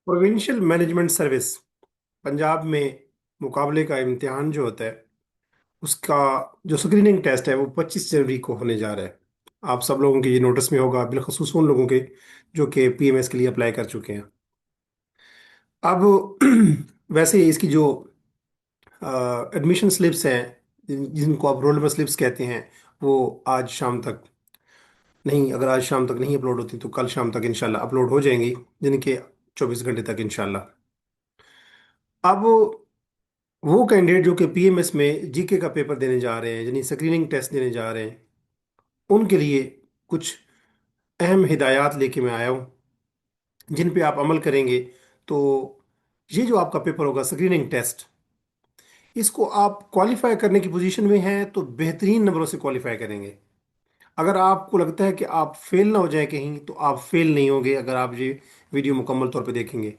Provincial management service Punjab में मुकाबले का इम्तिहान जो होता है उसका जो स्क्रीनिंग टेस्ट है वो 25 जनवरी को होने जा रहा है। आप सब लोगों के ये नोटिस में होगा, बिलखसूस उन लोगों के जो कि पीएमएस के लिए अप्लाई कर चुके हैं। अब वैसे इसकी जो एडमिशन स्लिप्स हैं, जिनको आप रोल नंबर स्लिप्स कहते हैं, वो आज शाम तक नहीं, अगर आज शाम तक नहीं अपलोड होती तो कल शाम तक इंशाल्लाह अपलोड हो जाएंगी, जिनके 24 घंटे तक इंशाल्लाह। अब वो कैंडिडेट जो कि पीएमएस में जीके का पेपर देने जा रहे हैं, यानी स्क्रीनिंग टेस्ट देने जा रहे हैं, उनके लिए कुछ अहम हिदायत लेके मैं आया हूँ, जिन पे आप अमल करेंगे तो ये जो आपका पेपर होगा स्क्रीनिंग टेस्ट, इसको आप क्वालिफाई करने की पोजीशन में हैं तो बेहतरीन नंबरों से क्वालिफाई करेंगे। अगर आपको लगता है कि आप फेल ना हो जाए कहीं, तो आप फेल नहीं होंगे अगर आप ये वीडियो मुकम्मल तौर पे देखेंगे।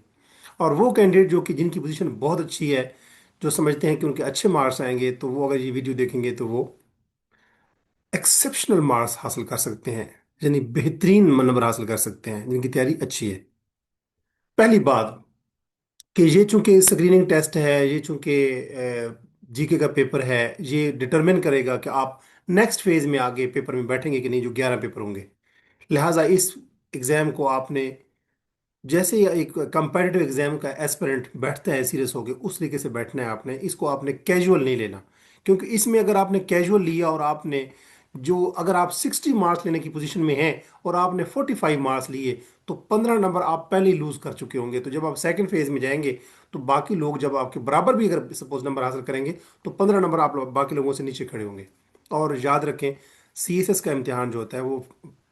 और वो कैंडिडेट जो कि जिनकी पोजीशन बहुत अच्छी है, जो समझते हैं कि उनके अच्छे मार्क्स आएंगे, तो वो अगर ये वीडियो देखेंगे तो वो एक्सेप्शनल मार्क्स हासिल कर सकते हैं, यानी बेहतरीन नंबर हासिल कर सकते हैं जिनकी तैयारी अच्छी है। पहली बात कि ये चूंकि स्क्रीनिंग टेस्ट है, ये चूंकि जीके का पेपर है, ये डिटरमिन करेगा कि आप नेक्स्ट फेज में आगे पेपर में बैठेंगे कि नहीं, जो 11 पेपर होंगे। लिहाजा इस एग्जाम को आपने, जैसे ही एक कंपेटिटिव एग्जाम का एस्पिरेंट बैठता है सीरियस होकर, उस तरीके से बैठना है आपने। इसको आपने कैजुअल नहीं लेना, क्योंकि इसमें अगर आपने कैजुअल लिया और आपने जो, अगर आप 60 मार्क्स लेने की पोजीशन में हैं और आपने 45 मार्क्स लिए, तो 15 नंबर आप पहले ही लूज कर चुके होंगे। तो जब आप सेकंड फेज में जाएंगे तो बाकी लोग जब आपके बराबर भी अगर सपोज नंबर हासिल करेंगे, तो 15 नंबर आप बाकी लोगों से नीचे खड़े होंगे। और याद रखें, सीएसएस का इम्तिहान जो होता है वो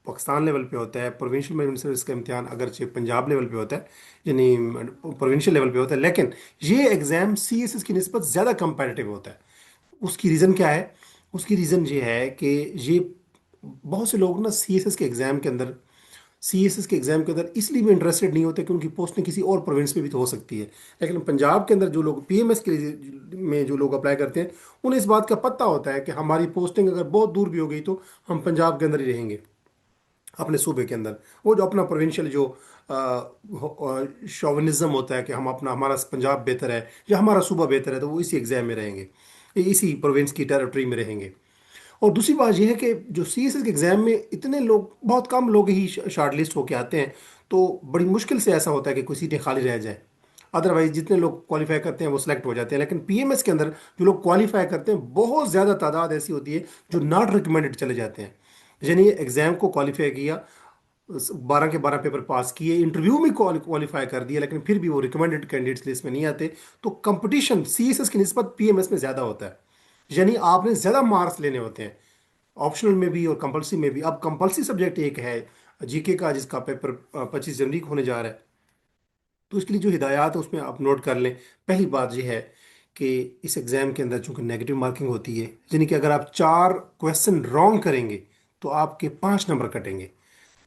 पाकिस्तान लेवल पे होता है। प्रोविंशियल मैनेजमेंट सर्विस का इम्तिहान अगरचे पंजाब लेवल पे होता है, यानी प्रोविंशियल लेवल पे होता है, लेकिन ये एग्ज़ाम सीएसएस की निस्बत ज़्यादा कंपेटिटिव होता है। उसकी रीज़न क्या है? उसकी रीज़न ये है कि ये बहुत से लोग ना सीएसएस के एग्जाम के अंदर इसलिए भी इंटरेस्टेड नहीं होते कि उनकी पोस्टिंग किसी और प्रोविंस में भी तो हो सकती है। लेकिन पंजाब के अंदर जो लोग पीएमएस के लिए में जो लोग अप्लाई करते हैं, उन्हें इस बात का पता होता है कि हमारी पोस्टिंग अगर बहुत दूर भी हो गई तो हम पंजाब के अंदर ही रहेंगे, अपने सूबे के अंदर। वो जो अपना प्रोविंशियल जो शोविनिज्म होता है कि हम अपना, हमारा पंजाब बेहतर है या हमारा सूबा बेहतर है, तो वो इसी एग्जाम में रहेंगे, इसी प्रोविंस की टेरिटरी में रहेंगे। और दूसरी बात यह है कि जो सीएसएस के एग्जाम में इतने लोग, बहुत कम लोग ही शॉर्ट लिस्ट होके आते हैं, तो बड़ी मुश्किल से ऐसा होता है कि कोई सीटें खाली रह जाए। अदरवाइज जितने लोग क्वालिफाई करते हैं वो सिलेक्ट हो जाते हैं। लेकिन पीएमएस के अंदर जो लोग क्वालिफाई करते हैं, बहुत ज़्यादा तादाद ऐसी होती है जो नॉट रिकमेंडेड चले जाते हैं। यानी एग्जाम को क्वालिफाई किया, 12 के 12 पेपर पास किए, इंटरव्यू में क्वालिफाई कर दिया, लेकिन फिर भी वो रिकमेंडेड कैंडिडेट्स लिस्ट में नहीं आते। तो कंपटीशन सीएसएस की निस्बत पीएमएस में ज़्यादा होता है, यानी आपने ज़्यादा मार्क्स लेने होते हैं, ऑप्शनल में भी और कंपलसरी में भी। अब कंपलसरी सब्जेक्ट एक है जीके का, जिसका पेपर 25 जनवरी को होने जा रहा है। तो इसके लिए जो हिदायत है उसमें आप नोट कर लें। पहली बात यह है कि इस एग्ज़ाम के अंदर चूंकि नेगेटिव मार्किंग होती है, यानी कि अगर आप 4 क्वेश्चन रॉन्ग करेंगे तो आपके 5 नंबर कटेंगे।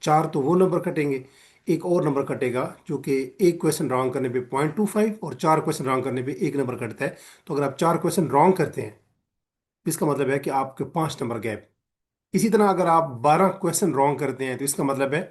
चार तो वो नंबर कटेंगे, एक और नंबर कटेगा जो कि एक क्वेश्चन रॉन्ग करने पे 0.25 और 4 क्वेश्चन रॉन्ग करने पे एक नंबर कटता है। तो अगर आप 4 क्वेश्चन रॉन्ग करते हैं, इसका मतलब है कि आपके 5 नंबर गैप। इसी तरह अगर आप 12 क्वेश्चन रॉन्ग करते हैं, तो इसका मतलब है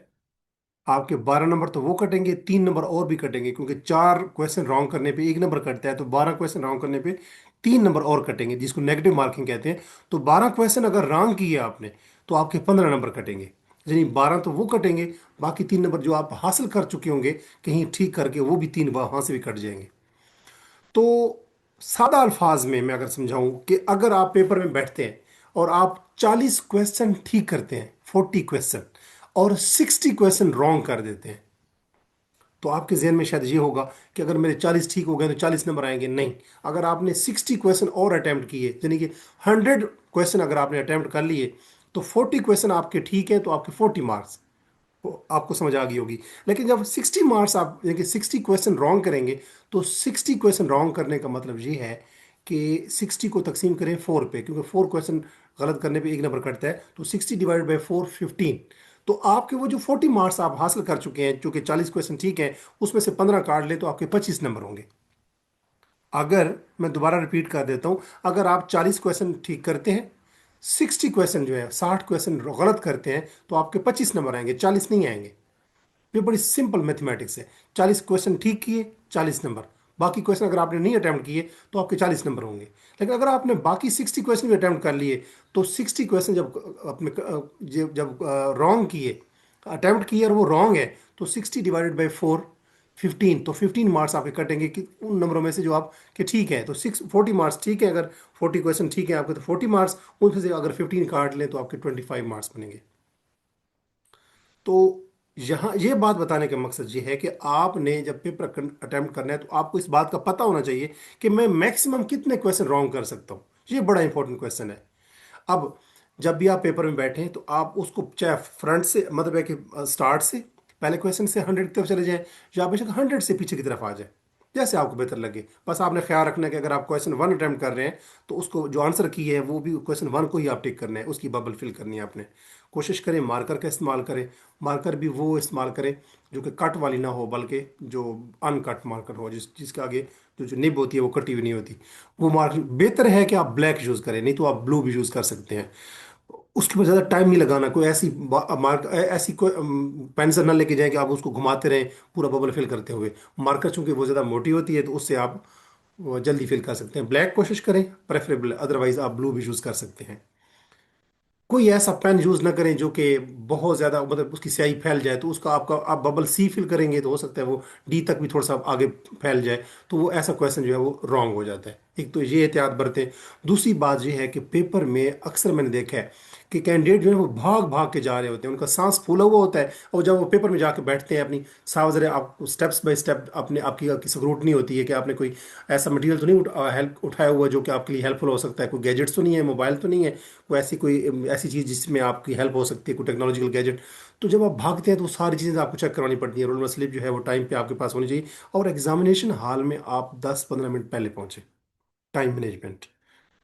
आपके 12 नंबर तो वो कटेंगे, 3 नंबर और भी कटेंगे, क्योंकि 4 क्वेश्चन रॉन्ग करने पे एक नंबर कटता है, तो 12 क्वेश्चन रॉन्ग करने पे 3 नंबर और कटेंगे, जिसको नेगेटिव मार्किंग कहते हैं। तो 12 क्वेश्चन अगर रॉन्ग किए आपने, तो आपके 15 नंबर कटेंगे। यानी 12 तो वो कटेंगे, बाकी 3 नंबर जो आप हासिल कर चुके होंगे कहीं ठीक करके, वो भी 3 वहां से भी कट जाएंगे। तो सादा अल्फाज में मैं अगर समझाऊं कि अगर आप पेपर में बैठते हैं और आप 40 क्वेश्चन ठीक करते हैं, 40 क्वेश्चन, और 60 क्वेश्चन रॉन्ग कर देते हैं, तो आपके जहन में शायद ये होगा कि अगर मेरे 40 ठीक हो गए तो 40 नंबर आएंगे। नहीं, अगर आपने 60 क्वेश्चन और अटैम्प्ट किए, यानी कि 100 क्वेश्चन अगर आपने अटैम्प्ट कर लिए, तो 40 क्वेश्चन आपके ठीक है, तो आपके 40 मार्क्स, आपको समझ आ गई होगी। लेकिन जब 60 मार्क्स आप, यानी कि 60 क्वेश्चन रॉन्ग करेंगे, तो 60 क्वेश्चन रॉन्ग करने का मतलब ये है कि 60 को तकसीम करें 4 पे, क्योंकि 4 क्वेश्चन गलत करने पे एक नंबर कटता है, तो 60 डिवाइड बाई 4, 15। तो आपके वो जो 40 मार्क्स आप हासिल कर चुके हैं, चूंकि 40 क्वेश्चन ठीक है, उसमें से 15 काट ले तो आपके 25 नंबर होंगे। अगर मैं दोबारा रिपीट कर देता हूं, अगर आप 40 क्वेश्चन ठीक करते हैं, 60 क्वेश्चन जो है, 60 क्वेश्चन गलत करते हैं, तो आपके 25 नंबर आएंगे, 40 नहीं आएंगे। ये बड़ी सिंपल मैथमेटिक्स है। 40 क्वेश्चन ठीक किए, 40 नंबर। बाकी क्वेश्चन अगर आपने नहीं अटेम्प्ट किए तो आपके 40 नंबर होंगे। लेकिन अगर आपने बाकी 60 क्वेश्चन भी अटेम्प्ट कर लिए, तो 60 क्वेश्चन जब अपने जब रॉन्ग किए, अटेम्प्ट किए और वो रॉन्ग है, तो 60 डिवाइडेड बाई 4, 15। तो 15 मार्क्स आपके कटेंगे कि उन नंबरों में से जो आप के ठीक है। तो 40 मार्क्स ठीक है, अगर 40 क्वेश्चन ठीक है आपके तो 40 मार्क्स, उनमें से अगर 15 काट लें तो आपके 25 मार्क्स बनेंगे। तो यहाँ ये बात बताने का मकसद ये है कि आपने जब पेपर अटेम्प्ट करना है तो आपको इस बात का पता होना चाहिए कि मैं मैक्सिमम कितने क्वेश्चन रॉन्ग कर सकता हूँ। ये बड़ा इंपॉर्टेंट क्वेश्चन है। अब जब भी आप पेपर में बैठे तो आप उसको चाहे फ्रंट से, मतलब है कि स्टार्ट से पहले क्वेश्चन से 100 की तरफ चले जाएं, या बेशक 100 से पीछे की तरफ आ जाए, जैसे आपको बेहतर लगे। बस आपने ख्याल रखना है कि अगर आप क्वेश्चन 1 अटेम्प्ट कर रहे हैं तो उसको जो आंसर की है वो भी क्वेश्चन 1 को ही आप टिक करना है, उसकी बबल फिल करनी है आपने। कोशिश करें मार्कर का इस्तेमाल करें। मार्कर भी वो इस्तेमाल करें जो कि कट वाली ना हो, बल्कि जो अनकट मार्कर हो, जिसके आगे जो निब होती है वो कटी हुई नहीं होती। वो मार्कर बेहतर है कि आप ब्लैक यूज़ करें, नहीं तो आप ब्लू भी यूज़ कर सकते हैं। उसके ऊपर ज़्यादा टाइम नहीं लगाना। कोई ऐसी ऐसी कोई पेंसिल ना लेके जाएं कि आप उसको घुमाते रहें पूरा बबल फिल करते हुए। मार्कर चूंकि वो ज़्यादा मोटी होती है तो उससे आप वो जल्दी फिल कर सकते हैं। ब्लैक कोशिश करें प्रेफरेबल, अदरवाइज आप ब्लू भी यूज़ कर सकते हैं। कोई ऐसा पेन यूज ना करें जो कि बहुत ज्यादा, मतलब उसकी स्याही फैल जाए, तो उसका आपका आप बबल सी फिल करेंगे तो हो सकता है वो डी तक भी थोड़ा सा आगे फैल जाए, तो वो ऐसा क्वेश्चन जो है वो रॉन्ग हो जाता है। एक तो ये एहतियात बरतें। दूसरी बात ये है कि पेपर में अक्सर मैंने देखा है कि कैंडिडेट जो है वो भाग भाग के जा रहे होते हैं, उनका सांस फूला हुआ होता है, और जब वो पेपर में जाके बैठते हैं अपनी सावधानी, आप स्टेप्स बाय स्टेप अपने आपकी स्क्रूटनी होती है कि आपने कोई ऐसा मटेरियल तो नहीं हेल्प उठाया हुआ जो कि आपके लिए हेल्पफुल हो सकता है, कोई गैजेट्स तो नहीं है, मोबाइल तो नहीं है, कोई ऐसी चीज़ जिसमें आपकी हेल्प हो सकती है, कोई टेक्नोलॉजिकल गैजेट। तो जब आप भागते हैं तो वो सारी चीज़ें आपको चेक करवानी पड़ती हैं। रोल नंबर स्लिप जो है वो टाइम पे आपके पास होनी चाहिए, और एग्जामिनेशन हॉल में आप 10-15 मिनट पहले पहुंचे। Time management,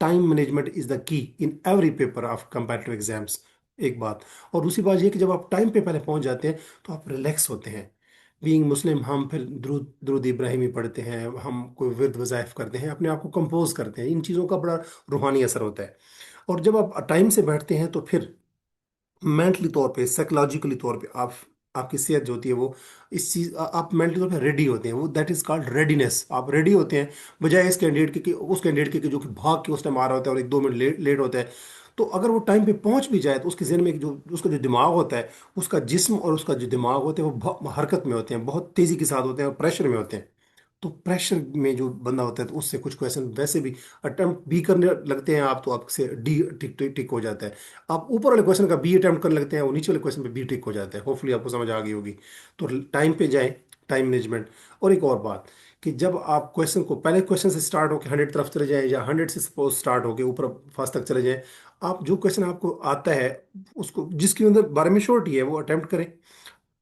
time management is the key in every paper of comparative exams. एक बात। और दूसरी बात यह कि जब आप टाइम पे पहले पहुंच जाते हैं तो आप रिलैक्स होते हैं। बीइंग मुस्लिम हम फिर दुरूद दुरूद इब्राहिमी पढ़ते हैं, हम कोई विर्द वज़ाइफ करते हैं, अपने आप को कंपोज करते हैं। इन चीज़ों का बड़ा रूहानी असर होता है। और जब आप टाइम से बैठते हैं तो फिर मेंटली तौर पे, साइकोलॉजिकली तौर पे आप, आपकी सेहत जो होती है वो इस चीज आप मेंटली तौर पे रेडी होते हैं। वो दैट इज कॉल्ड रेडीनेस। आप रेडी होते हैं, बजाय इस कैंडिडेट के कि उस कैंडिडेट के कि जो कि भाग के उस टाइम आ रहा होता है और 1-2 मिनट लेट होता है। तो अगर वो टाइम पे पहुंच भी जाए तो उसके जहन में जो उसका जो दिमाग होता है, उसका जिस्म और उसका जो दिमाग होते हैं वो हरकत में होते हैं, बहुत तेजी के साथ होते हैं और प्रेशर में होते हैं। तो प्रेशर में जो बंदा होता है तो उससे कुछ क्वेश्चन वैसे भी अटेम्प्ट भी करने लगते हैं आप, तो आपसे डी टिक टिक टिक हो जाता है। आप ऊपर वाले क्वेश्चन का बी अटेम्प्ट करने लगते हैं, और नीचे वाले क्वेश्चन पे बी टिक हो जाता है। होपफुली आपको समझ आ गई होगी। तो टाइम पे जाएं, टाइम मैनेजमेंट। और एक और बात कि जब आप क्वेश्चन को पहले क्वेश्चन से स्टार्ट होकर 100 तरफ चले जाएं, या 100 से सपोज स्टार्ट होकर ऊपर फर्स्ट तक चले जाएं, आप जो क्वेश्चन आपको आता है उसको, जिसके अंदर बारे में श्योरिटी है, वो अटेम्प्ट करें।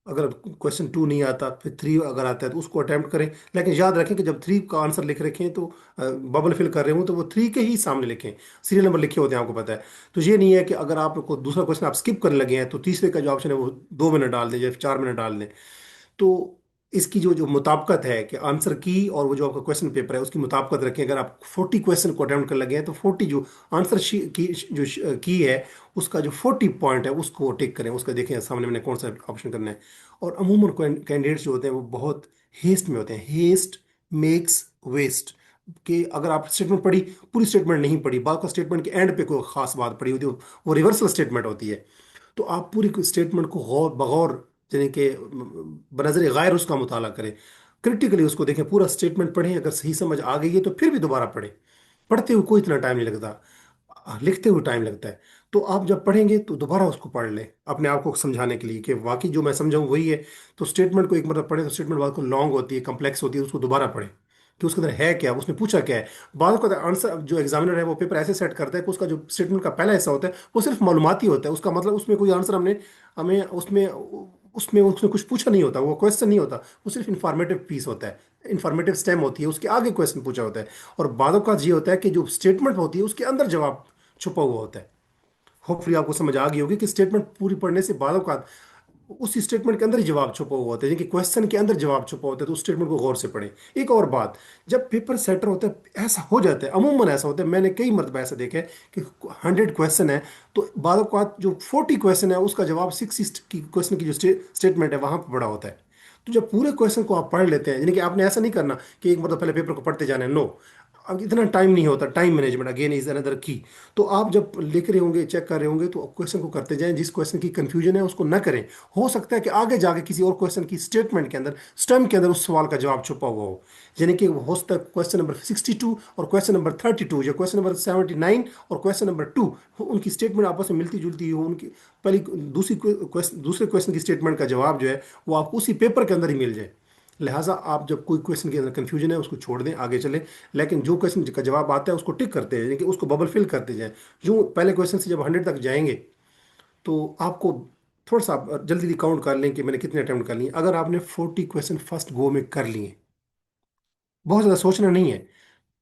अगर क्वेश्चन 2 नहीं आता, फिर 3 अगर आता है तो उसको अटेम्प्ट करें। लेकिन याद रखें कि जब 3 का आंसर लिख रखें तो बबल फिल कर रहे हो तो वो 3 के ही सामने लिखें। सीरियल नंबर लिखे होते हैं, आपको पता है। तो ये नहीं है कि अगर आपको दूसरा क्वेश्चन आप स्किप करने लगे हैं तो तीसरे का जो ऑप्शन है वो 2 मिनट डाल दें या 4 मिनट डाल दें। तो इसकी जो जो मुताबिकत है कि आंसर की और वो जो आपका क्वेश्चन पेपर है उसकी मुताबिकत रखें। अगर आप 40 क्वेश्चन को अटेम्प्ट कर लगे हैं तो 40 जो आंसर की है उसका जो 40 पॉइंट है उसको टिक करें, उसका देखें सामने मैंने कौन सा ऑप्शन करना है। और अमूमन कैंडिडेट्स जो होते हैं वो बहुत हेस्ट में होते हैं। Haste makes waste. कि अगर आप स्टेटमेंट पढ़ी, पूरी स्टेटमेंट नहीं पढ़ी, बाद का स्टेटमेंट के एंड पे कोई खास बात पड़ी होती है, वो रिवर्सल स्टेटमेंट होती है। तो आप पूरी स्टेटमेंट को गौर बगौर, यानी कि बनज़र गैर उसका मुताला करें, क्रिटिकली उसको देखें, पूरा स्टेटमेंट पढ़ें। अगर सही समझ आ गई है तो फिर भी दोबारा पढ़ें। पढ़ते हुए कोई इतना टाइम नहीं लगता, लिखते हुए टाइम लगता है। तो आप जब पढ़ेंगे तो दोबारा उसको पढ़ लें अपने आप को समझाने के लिए कि वाकई जो मैं समझाऊँ वही है। तो स्टेटमेंट को एक मतलब पढ़ें तो स्टेटमेंट बाद को लॉन्ग होती है, कम्प्लेक्स होती है, उसको दोबारा पढ़ें कि उसके अंदर है क्या, उसने पूछा क्या है। बाद का आंसर जो एग्जामिनर है वो पेपर ऐसे सेट करता है कि उसका जो स्टेटमेंट का पहला हिस्सा होता है वो सिर्फ मालूमाती होता है, उसका मतलब उसमें कोई आंसर हमने हमें उसमें उसमें उसने कुछ पूछा नहीं होता, वो क्वेश्चन नहीं होता, वो सिर्फ इंफॉर्मेटिव पीस होता है, इंफॉर्मेटिव स्टेम होती है, उसके आगे क्वेश्चन पूछा होता है। और बादों का ये होता है कि जो स्टेटमेंट होती है उसके अंदर जवाब छुपा हुआ होता है। होपफुली आपको समझ आ गई होगी कि स्टेटमेंट पूरी पढ़ने से बादों का उस स्टेटमेंट के अंदर ही जवाब छुपा हुआ होता है, यानी कि क्वेश्चन के अंदर जवाब छुपा होता है, तो उस स्टेटमेंट को गौर से पढ़ें। एक और बात, जब पेपर सेटर होता है ऐसा हो जाता है, अमूमन ऐसा होता है, मैंने कई मरतबा ऐसा देखा है कि 100 क्वेश्चन है, तो बाद जो 40 क्वेश्चन है उसका जवाब 60 की क्वेश्चन की जो स्टेटमेंट है वहां पर पड़ा होता है। तो जब पूरे क्वेश्चन को आप पढ़ लेते हैं, यानी कि आपने ऐसा नहीं करना कि एक मतलब पहले पेपर को पढ़ते जाना है, नो। अब इतना टाइम नहीं होता, time management again is another की। तो आप जब लिख रहे होंगे, चेक कर रहे होंगे, तो क्वेश्चन को करते जाएं, जिस क्वेश्चन की कंफ्यूजन है उसको ना करें। हो सकता है कि आगे जाके किसी और क्वेश्चन की स्टेटमेंट के अंदर, स्टेम के अंदर उस सवाल का जवाब छुपा हुआ हो। यानी कि हो सकता है क्वेश्चन नंबर 62 और क्वेश्चन नंबर 32 या क्वेश्चन नंबर 79 और क्वेश्चन नंबर 2, उनकी स्टेटमेंट आपस में मिलती जुलती हो, उनकी पहली दूसरे क्वेश्चन की स्टेटमेंट का जवाब जो है वो आपको उसी पेपर के अंदर ही मिल जाए। लिहाजा आप जब कोई क्वेश्चन के अंदर कंफ्यूजन है उसको छोड़ दें, आगे चलें। लेकिन जो क्वेश्चन का जवाब आता है उसको टिक करते हैं, यानी कि उसको बबल फिल करते जाएं। जो पहले क्वेश्चन से जब 100 तक जाएंगे तो आपको थोड़ा सा आप जल्दी जल्दी काउंट कर लें कि मैंने कितने अटेम्प्ट कर लिए। अगर आपने 40 क्वेश्चन फर्स्ट गो में कर लिए, बहुत ज़्यादा सोचना नहीं है,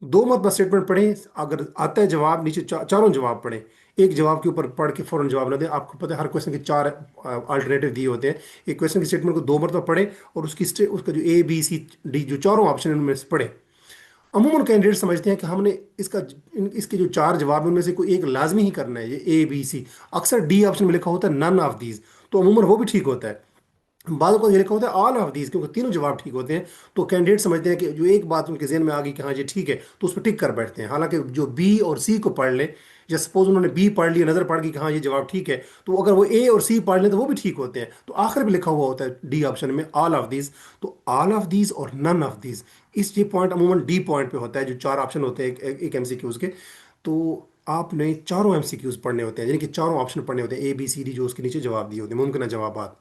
दो मत बस स्टेटमेंट पढ़ें, अगर आता है जवाब नीचे चारों जवाब पढ़ें। एक जवाब के ऊपर पढ़ के फौरन जवाब ना दें। आपको पता है हर क्वेश्चन के चार अल्टरनेटिव दिए होते हैं। एक क्वेश्चन की स्टेटमेंट को दो मरतबा पढ़ें और उसका जो ए बी सी डी जो चारों ऑप्शन है उनमें से पढ़ें। अमूमन कैंडिडेट समझते हैं कि हमने इसके जो चार जवाब हैं उनमें से कोई एक लाजमी ही करना है, ये ए बी सी। अक्सर डी ऑप्शन में लिखा होता है नन ऑफ दीज, तो अमूमन वो भी ठीक होता है। बाद को ये लिखा होता है ऑल ऑफ दीज, क्योंकि तीनों जवाब ठीक होते हैं। तो कैंडिडेट समझते हैं कि जो एक बात उनके जहन में आ गई कि हाँ ये ठीक है, तो उस पर टिक कर बैठते हैं। हालांकि जो बी और सी को पढ़ ले, या सपोज उन्होंने बी पढ़ लिया, नजर पड़ गई कि हाँ ये जवाब ठीक है, तो अगर वो ए और सी पढ़ लें तो वो भी ठीक होते हैं। तो आखिर में लिखा हुआ होता है डी ऑप्शन में ऑल ऑफ दीज। तो ऑल ऑफ दीज और नन ऑफ दीज, इस ये पॉइंट अमूमन डी पॉइंट पे होता है। जो चार ऑप्शन होते हैं एक एमसीक्यूज के, तो आपने चारों एमसीक्यूज पढ़ने होते हैं, यानी कि चारों ऑप्शन पढ़ने होते हैं, ए बी सी डी, जो उसके नीचे जवाब दिए होते हैं, मुमकिन जवाब।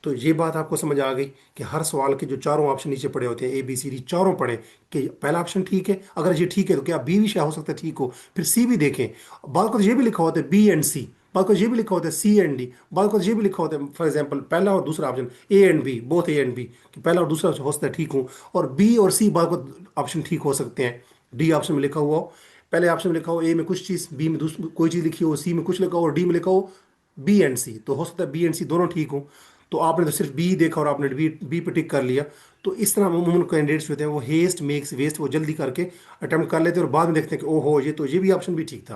तो ये बात आपको समझ आ गई कि हर सवाल के जो चारों ऑप्शन नीचे पड़े होते हैं, ए बी सी डी, चारों पढ़ें कि पहला ऑप्शन ठीक है, अगर ये ठीक है तो क्या बी भी शायद हो सकता है ठीक हो, फिर सी भी देखें। बाद को तो ये भी लिखा होता है बी एंड सी, बाद को ये भी लिखा होता है सी एंड डी, बाद को ये भी लिखा होता है फॉर एग्जाम्पल पहला और दूसरा option A and B, both A and B, कि पहला और दूसरा हो सकता है ठीक हो, और बी और सी बाद को ऑप्शन ठीक हो सकते हैं। डी ऑप्शन में लिखा हुआ हो, पहले ऑप्शन में लिखा हो ए में कुछ चीज़, बी में दूसरी कोई चीज़ लिखी हो, सी में कुछ लिखा हो और डी में लिखा हो बी एंड सी, तो हो सकता है बी एंड सी दोनों ठीक हो। तो आपने तो सिर्फ बी देखा और आपने बी बी पे टिक कर लिया। तो इस तरह अमूमन कैंडिडेट्स होते हैं वो हेस्ट मेक्स वेस्ट, वो जल्दी करके अटेम्प्ट कर लेते हैं और बाद में देखते हैं कि ओहो ये तो ये भी ऑप्शन भी ठीक था।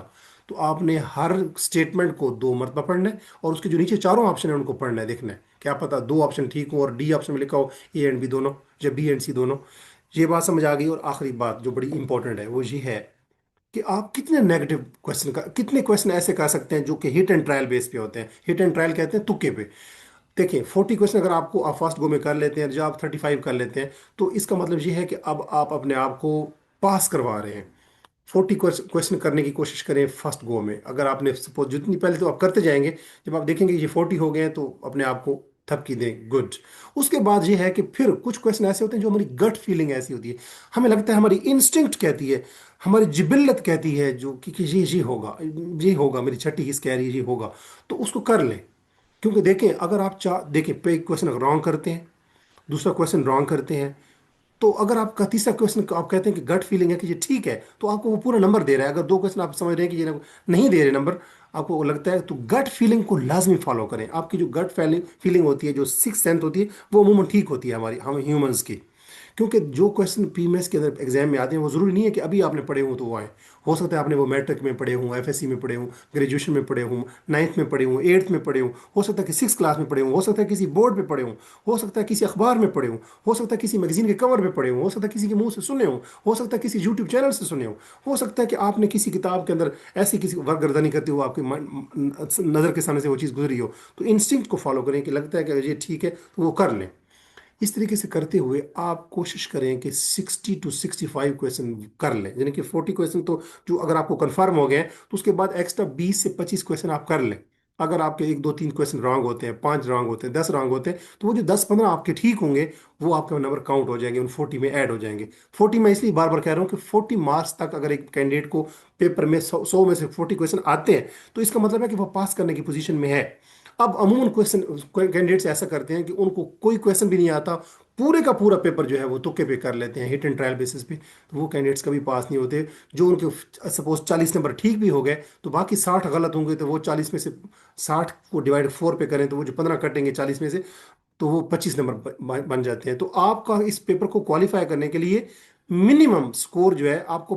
तो आपने हर स्टेटमेंट को दो मरतबा पढ़ना है और उसके जो नीचे चारों ऑप्शन है उनको पढ़ना है, देखना है क्या पता दो ऑप्शन ठीक हो और डी ऑप्शन में लिखा हो ए एंड बी दोनों, या बी एंड सी दोनों। ये बात समझ आ गई। और आखिरी बात जो बड़ी इंपॉर्टेंट है वो ये है कि आप कितने नेगेटिव क्वेश्चन का, कितने क्वेश्चन ऐसे कर सकते हैं जो कि हिट एंड ट्रायल बेस पे होते हैं। हिट एंड ट्रायल कहते हैं तुक्के पे। देखिए 40 क्वेश्चन अगर आपको आप फर्स्ट गो में कर लेते हैं, जब आप 35 कर लेते हैं, तो इसका मतलब ये है कि अब आप अपने आप को पास करवा रहे हैं। 40 क्वेश्चन करने की कोशिश करें फर्स्ट गो में। अगर आपने सपोज जितनी, पहले तो आप करते जाएंगे, जब आप देखेंगे ये 40 हो गए हैं तो अपने आप को थपकी दें, गुड। उसके बाद ये है कि फिर कुछ क्वेश्चन ऐसे होते हैं जो हमारी गट फीलिंग ऐसी होती है, हमें लगता है, हमारी इंस्टिंक्ट कहती है, हमारी जिबिल्लत कहती है जो कि ये होगा, ये होगा, मेरी छठी हिस्स कह रही है ये होगा, तो उसको कर लें। क्योंकि देखें अगर आप देखें पे क्वेश्चन अगर रॉन्ग करते हैं, दूसरा क्वेश्चन रॉन्ग करते हैं, तो अगर आपका तीसरा क्वेश्चन आप कहते हैं कि गट फीलिंग है कि ये ठीक है, तो आपको वो पूरा नंबर दे रहा है। अगर दो क्वेश्चन आप समझ रहे हैं कि ये नहीं दे रहे नंबर, आपको वो लगता है, तो गट फीलिंग को लाजमी फॉलो करें। आपकी जो गट फीलिंग फीलिंग होती है, जो सिक्स सेंथ होती है, वो अमूमन ठीक होती है हमारी, हम ह्यूमंस की। क्योंकि जो क्वेश्चन पीएमएस के अंदर एग्जाम में आते हैं वो ज़रूरी नहीं है कि अभी आपने पढ़े हों तो वो आए। हो सकता है आपने वो मैट्रिक में पढ़े हों, एफएससी में पढ़े हों, ग्रेजुएशन में पढ़े हों, नाइन्थ में पढ़े हों, एट्थ में पढ़े हों, हो सकता है कि सिक्स क्लास में पढ़े हों, हो सकता है किसी बोर्ड पे पढ़े हों, हो सकता है किसी अखबार में पढ़े हों, हो सकता है किसी मैगजीन के कवर पे पढ़े हों, हो सकता है किसी के मुंह से सुने हों, हो सकता है किसी यूट्यूब चैनल से सुने हों, हो सकता है कि आपने किसी किताब के अंदर ऐसी किसी वर्क करते हुए आपकी नज़र के सामने से वो चीज़ गुजरी हो। तो इंस्टिंक्ट को फॉलो करें कि लगता है कि ये ठीक है तो वो कर लें। इस तरीके से करते हुए आप कोशिश करें कि 60 to 65 क्वेश्चन कर लें, यानी कि 40 क्वेश्चन तो जो अगर आपको कंफर्म हो गए हैं, तो उसके बाद एक्स्ट्रा 20 से 25 क्वेश्चन आप कर लें। अगर आपके एक दो तीन क्वेश्चन रॉन्ग होते हैं, पांच रॉन्ग होते हैं, 10 रॉन्ग होते हैं, तो वो जो 10-15 आपके ठीक होंगे वो आपके नंबर काउंट हो जाएंगे, उन 40 में ऐड हो जाएंगे। 40 में इसलिए बार बार कह रहा हूँ कि 40 मार्क्स तक अगर एक कैंडिडेट को पेपर में 100 में से 40 क्वेश्चन आते हैं, तो इसका मतलब है कि वो पास करने की पोजीशन में है। अब अमूमन क्वेश्चन कैंडिडेट्स ऐसा करते हैं कि उनको कोई क्वेश्चन भी नहीं आता, पूरे का पूरा पेपर जो है वो तुक्के पे कर लेते हैं, हिट एंड ट्रायल बेसिस पे, तो वो कैंडिडेट्स कभी पास नहीं होते। जो उनके सपोज 40 नंबर ठीक भी हो गए, तो बाकी 60 गलत होंगे, तो वो 40 में से 60 को डिवाइड 4 पे करें तो वो जो 15 कटेंगे 40 में से, तो वो 25 नंबर बन जाते हैं। तो आपका इस पेपर को क्वालिफाई करने के लिए मिनिमम स्कोर जो है आपको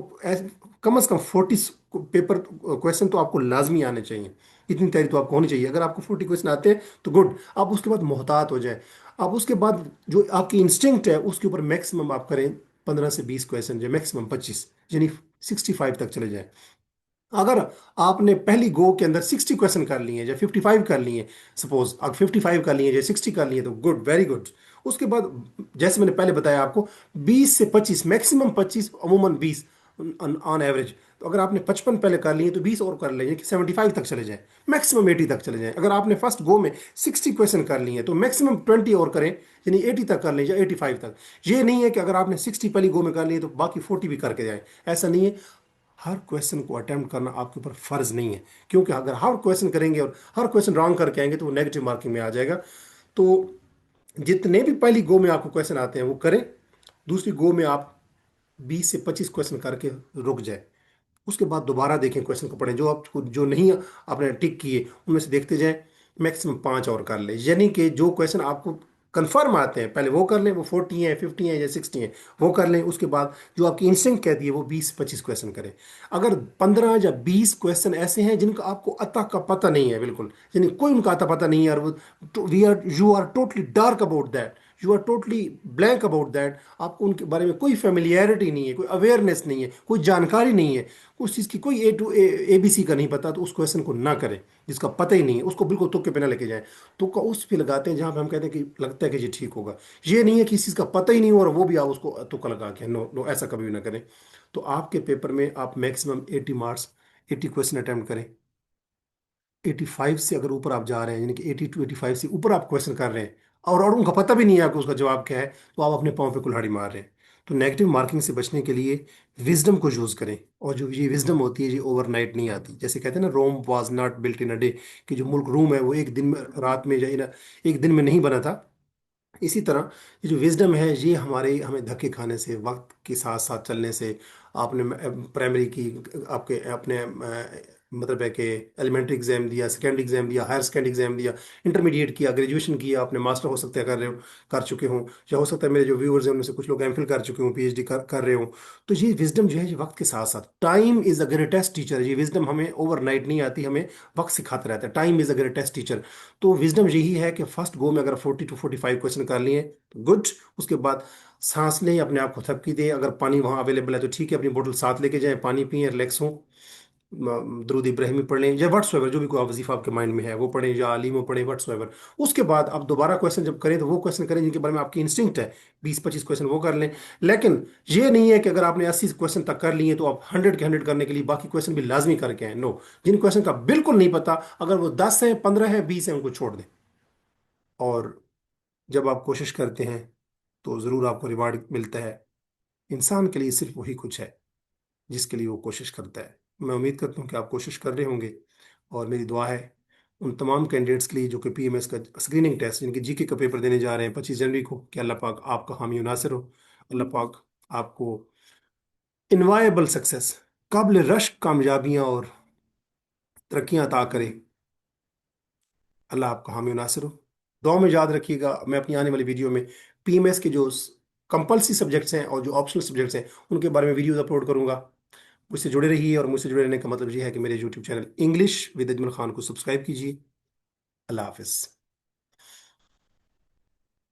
कम से कम 40 पेपर क्वेश्चन तो आपको लाजमी आने चाहिए। इतनी तैयारी तो आपको होनी चाहिए। अगर आपको 40 क्वेश्चन आते हैं तो गुड, आप उसके बाद मोहतात हो जाए। आप उसके बाद जो आपकी इंस्टिंक्ट है उसके ऊपर मैक्सिमम आप करें 15 से 20 क्वेश्चन, जो मैक्सिमम 25, यानी 65 तक चले जाए। अगर आपने पहली गो के अंदर 60 क्वेश्चन कर लिए या 55 कर लिए, सपोज अगर 55 कर लिए या 60 कर लिए, तो गुड, वेरी गुड। उसके बाद जैसे मैंने पहले बताया आपको, 20 से 25, मैक्सिमम 25, अमूमन 20 ऑन एवरेज। तो अगर आपने 55 पहले कर लिए तो 20 और कर लेंगे कि 75 तक चले जाएं, मैक्सिमम 80 तक चले जाएं। अगर आपने फर्स्ट गो में 60 क्वेश्चन कर लिए तो मैक्सिमम 20 और करें, यानी 80 तक कर लें या 85 तक। ये नहीं है कि अगर आपने 60 पहली गो में कर लिए तो बाकी 40 भी करके जाए, ऐसा नहीं है। हर क्वेश्चन को अटेम्प्ट करना आपके ऊपर फर्ज नहीं है, क्योंकि अगर हर क्वेश्चन करेंगे और हर क्वेश्चन रॉन्ग करके आएंगे तो वो नेगेटिव मार्किंग में आ जाएगा। तो जितने भी पहली गो में आपको क्वेश्चन आते हैं वो करें, दूसरी गो में आप 20 से 25 क्वेश्चन करके रुक जाए। उसके बाद दोबारा देखें, क्वेश्चन को पढ़ें, जो आपको जो नहीं आपने टिक किए उनमें से देखते जाएं, मैक्सिमम 5 और कर ले। यानी कि जो क्वेश्चन आपको कंफर्म आते हैं पहले वो कर लें, वो 40 है, 50 है या 60 है, वो कर लें। उसके बाद जो आपकी इंस्टिंक्ट कहती है वो 20 से 25 क्वेश्चन करें। अगर 15 या 20 क्वेश्चन ऐसे हैं जिनका आपको अता का पता नहीं है, बिल्कुल यानी कोई उनका अता पता नहीं है, और वो we are you are totally dark about that, you are totally blank about that, आपको उनके बारे में कोई फेमिलियरिटी नहीं है, कोई अवेयरनेस नहीं है, कोई जानकारी नहीं है, उस चीज़ की कोई ABC का नहीं पता, तो उस क्वेश्चन को ना करें। जिसका पता ही नहीं है उसको बिल्कुल तुक्के पे ना लेके जाएं। तुक्का उस पे लगाते हैं जहां पे हम कहते हैं कि लगता है कि ये ठीक होगा। ये नहीं है कि इस चीज़ का पता ही नहीं हो और वो भी आप उसको तुक्का लगा के, नो नो, ऐसा कभी भी ना करें। तो आपके पेपर में आप मैक्सिमम 80 मार्क्स, 80 क्वेश्चन अटैम्प्ट करें। 85 से अगर ऊपर आप जा रहे हैं, यानी कि 80 to 85 से ऊपर आप क्वेश्चन कर रहे हैं, और उनका पता भी नहीं है आपको उसका जवाब क्या है, तो आप अपने पाँव पे कुल्हाड़ी मार रहे हैं। तो नेगेटिव मार्किंग से बचने के लिए विजडम को यूज़ करें। और जो ये विजडम होती है ये ओवरनाइट नहीं आती। जैसे कहते हैं ना, Rome was not built in a day, कि जो मुल्क रोम है वो एक दिन में, रात में या एक दिन में नहीं बना था। इसी तरह ये जो विजडम है ये हमारे हमें धक्के खाने से, वक्त के साथ साथ चलने से, आपने प्राइमरी की, आपके अपने मतलब है कि एलिमेंट्री एग्जाम दिया, सेकेंडरी एग्जाम दिया, हायर सेकेंडरी एग्जाम दिया, इंटरमीडिएट किया, ग्रेजुएशन किया, आपने मास्टर हो सकता है कर रहे हो, कर चुके हों, या हो सकता है मेरे जो व्यूअर्स हैं उनमें से कुछ लोग एमफिल कर चुके हों, PhD कर रहे हों। तो ये विजडम जो है ये वक्त के साथ साथ, time is a greatest teacher. ये विजडम हमें ओवरनाइट नहीं आती, हमें वक्त सिखाता रहता है। Time is a greatest teacher. तो विजडम यही है कि फर्स्ट गो में अगर 40 to 45 क्वेश्चन कर लिए तो गुड। उसके बाद सांस लें, अपने आप को थपकी दें, अगर पानी वहाँ अवेलेबल है तो ठीक है, अपनी बोतल साथ लेके जाएं, पानी पिए, रिलैक्स हों, दरूद इब्राहिमी पढ़ लें, या व्हाट्सएवर जो भी कोई वजीफा आपके माइंड में है वो पढ़ें, या आलिम पढ़ें, व्हाट्सएवर। उसके बाद आप दोबारा क्वेश्चन जब करें तो वो क्वेश्चन करें जिनके बारे में आपकी इंस्टिंक्ट है, 20-25 क्वेश्चन वो कर लें। लेकिन ये नहीं है कि अगर आपने 80 क्वेश्चन तक कर लिए तो आप 100 के 100 करने के लिए बाकी क्वेश्चन भी लाजमी करके आए, नो। जिन क्वेश्चन का बिल्कुल नहीं पता, अगर वो 10 है, 15 है, 20 है, उनको छोड़ दें। और जब आप कोशिश करते हैं तो ज़रूर आपको रिवार्ड मिलता है। इंसान के लिए सिर्फ वही कुछ है जिसके लिए वो कोशिश करता है। मैं उम्मीद करता हूँ कि आप कोशिश कर रहे होंगे, और मेरी दुआ है उन तमाम कैंडिडेट्स के लिए जो कि PMS का स्क्रीनिंग टेस्ट, जिनके GK का पेपर देने जा रहे हैं 25 जनवरी को, कि अल्लाह पाक आपका हामी और नासिर हो। अल्लाह पाक आपको इनवायबल सक्सेस, काबिल रश कामयाबियाँ और तरक्कियाँ अता करे। अल्लाह आपका हामी और नासिर हो। दुआ में याद रखिएगा, मैं अपनी आने वाली वीडियो में PMS के जो कंपल्सरी सब्जेक्ट्स हैं और जो ऑप्शनल सब्जेक्ट्स हैं उनके बारे में वीडियोज अपलोड करूंगा। मुझसे जुड़े रहिए, और मुझसे जुड़े रहने का मतलब ये है कि मेरे YouTube channel English with Ajmal Khan को सब्सक्राइब कीजिए। अल्लाह हाफिज़।